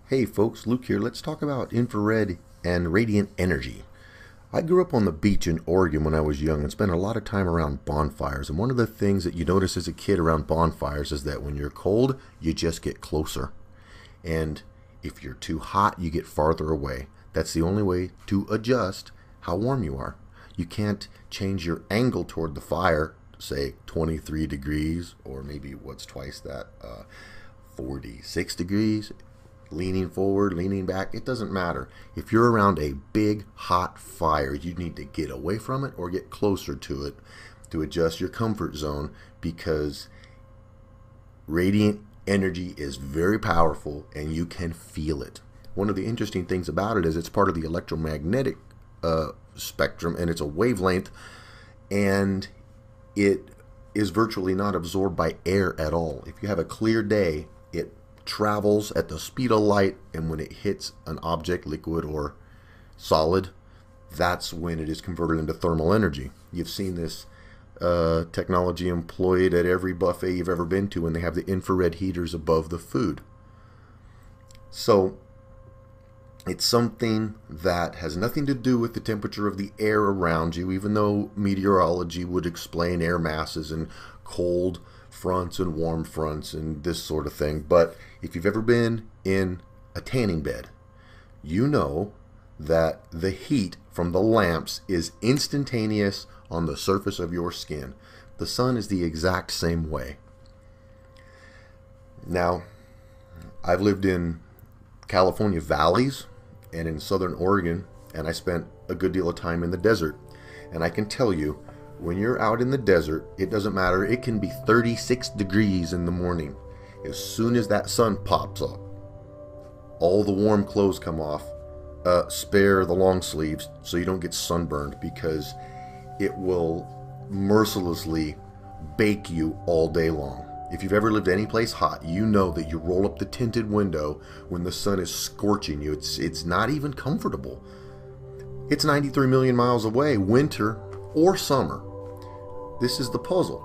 Hey folks, Luke here. Let's talk about infrared and radiant energy. I grew up on the beach in Oregon when I was young and spent a lot of time around bonfires. And one of the things that you notice as a kid around bonfires is that when you're cold, you just get closer. And if you're too hot, you get farther away. That's the only way to adjust how warm you are. You can't change your angle toward the fire, say 23 degrees, or maybe what's twice that, 46 degrees. Leaning forward, leaning back, it doesn't matter. If you're around a big hot fire, you need to get away from it or get closer to it to adjust your comfort zone, because radiant energy is very powerful and you can feel it. One of the interesting things about it is it's part of the electromagnetic spectrum, and it's a wavelength, and it is virtually not absorbed by air at all. If you have a clear day, it travels at the speed of light, and when it hits an object, liquid or solid, that's when it is converted into thermal energy. You've seen this technology employed at every buffet you've ever been to when they have the infrared heaters above the food. So it's something that has nothing to do with the temperature of the air around you, even though meteorology would explain air masses and cold fronts and warm fronts and this sort of thing. But if you've ever been in a tanning bed, you know that the heat from the lamps is instantaneous on the surface of your skin. The sun is the exact same way. Now, I've lived in California valleys and in southern Oregon, and I spent a good deal of time in the desert. And I can tell you, when you're out in the desert, it doesn't matter. It can be 36 degrees in the morning. As soon as that sun pops up, all the warm clothes come off. Spare the long sleeves so you don't get sunburned, because it will mercilessly bake you all day long. If you've ever lived any place hot, you know that you roll up the tinted window when the sun is scorching you. It's not even comfortable. It's 93 million miles away, winter or summer. This is the puzzle.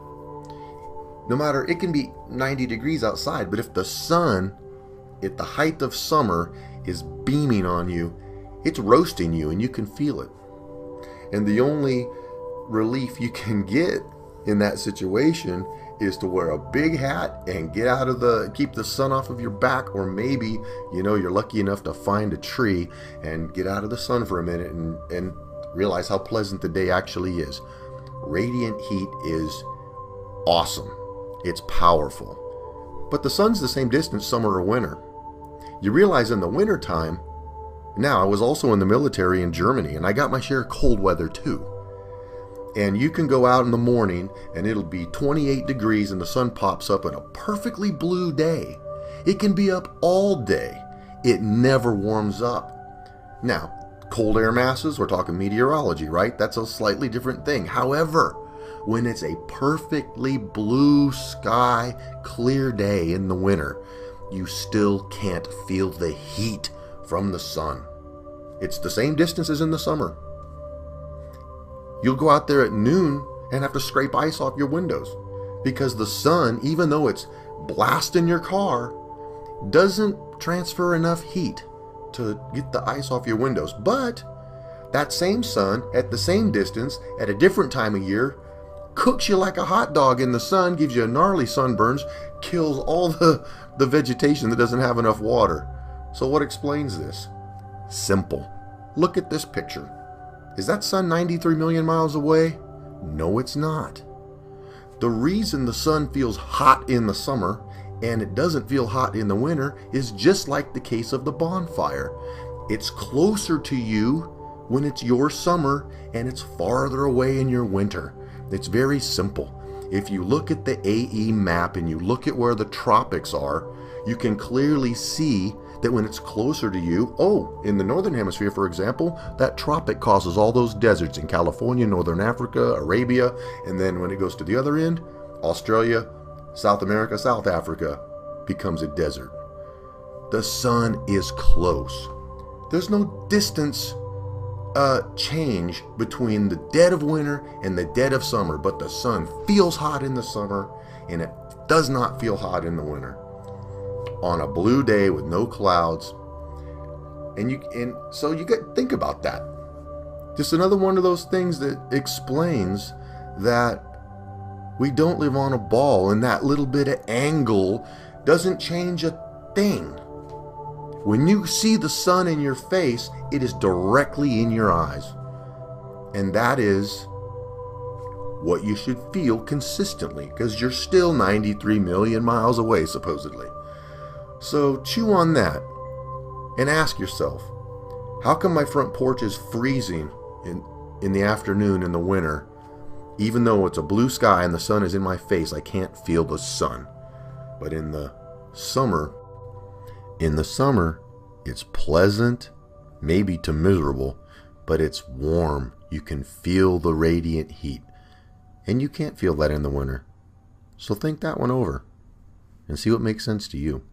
No matter, it can be 90 degrees outside, but if the sun at the height of summer is beaming on you, it's roasting you and you can feel it. And the only relief you can get in that situation is to wear a big hat and keep the sun off of your back, or maybe, you're lucky enough to find a tree and get out of the sun for a minute and realize how pleasant the day actually is. Radiant heat is awesome. It's powerful. But the sun's the same distance summer or winter. You realize in the winter time, now I was also in the military in Germany, and I got my share of cold weather too. And you can go out in the morning and it'll be 28 degrees and the sun pops up in a perfectly blue day. It can be up all day. It never warms up. Now, cold air masses, we're talking meteorology, right? That's a slightly different thing. However, when it's a perfectly blue sky, clear day in the winter, you still can't feel the heat from the sun. It's the same distance as in the summer. You'll go out there at noon and have to scrape ice off your windows, because the sun, even though it's blasting your car, doesn't transfer enough heat to get the ice off your windows. But that same sun, at the same distance, at a different time of year, cooks you like a hot dog in the sun, gives you gnarly sunburns, kills all the vegetation that doesn't have enough water. So what explains this? Simple. Look at this picture. Is that sun 93 million miles away? No, it's not. The reason the sun feels hot in the summer and it doesn't feel hot in the winter is just like the case of the bonfire. It's closer to you when it's your summer and it's farther away in your winter. It's very simple. If you look at the AE map and you look at where the tropics are, you can clearly see that when it's closer to you, in the northern hemisphere, for example, that tropic causes all those deserts in California, northern Africa, Arabia, and then when it goes to the other end, Australia, South America, South Africa becomes a desert. The sun is close. There's no distance change between the dead of winter and the dead of summer, but the sun feels hot in the summer and it does not feel hot in the winter. On a blue day with no clouds, And so you got think about that. Just another one of those things that explains that we don't live on a ball, and that little bit of angle doesn't change a thing. When you see the sun in your face, it is directly in your eyes. And that is what you should feel consistently, because you're still 93 million miles away, supposedly. So chew on that and ask yourself, how come my front porch is freezing in the afternoon in the winter? Even though it's a blue sky and the sun is in my face, I can't feel the sun. But in the summer, it's pleasant, maybe to miserable, but it's warm. You can feel the radiant heat. And you can't feel that in the winter. So think that one over and see what makes sense to you.